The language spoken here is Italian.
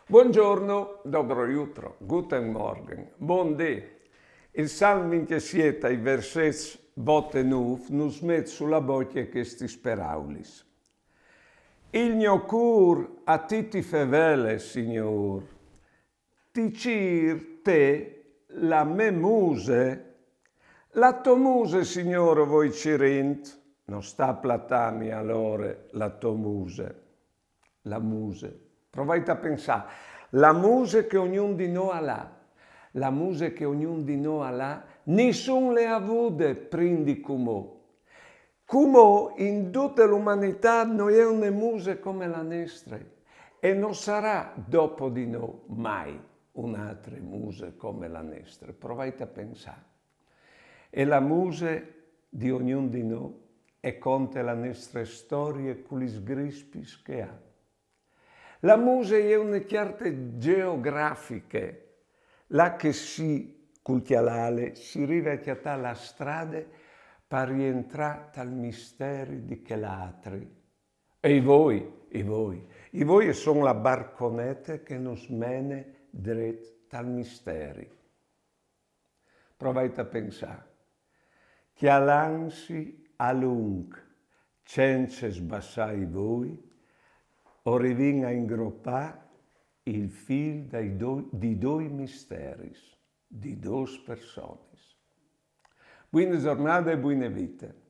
Buongiorno, dobro jutro, guten Morgen, bon dì. Il salmin che sieta i versets vote nuf nus met sulla bocchia che sti speraulis. Il mio cur a ti fevele, signor, ti cir te la me muse, la to muse, signore, voi cirint, non sta platami allora la to muse, la muse. Provate a pensare, la muse che ognuno di noi ha là, la muse che ognuno di noi ha là, nessuno le ha avute prima di Cumò. Cumò in tutta l'umanità non è una muse come la nostra e non sarà dopo di noi mai un'altra muse come la nostra. Provate a pensare. E la muse di ognuno di noi e conta la nostra storia con gli sgrispis che ha. La muse è una chiarte geografiche, là che si cultialale, si rivecchiata la strada per rientrare dal mistero di che l'altri. E i voi sono la barconetta che non smene dritto dal mistero. Provate a pensare, che all'ansi a lung, senza sbassare voi, o rivin a ingroppare il fil di due misteri, di due persone. Buona giornata e buone vite.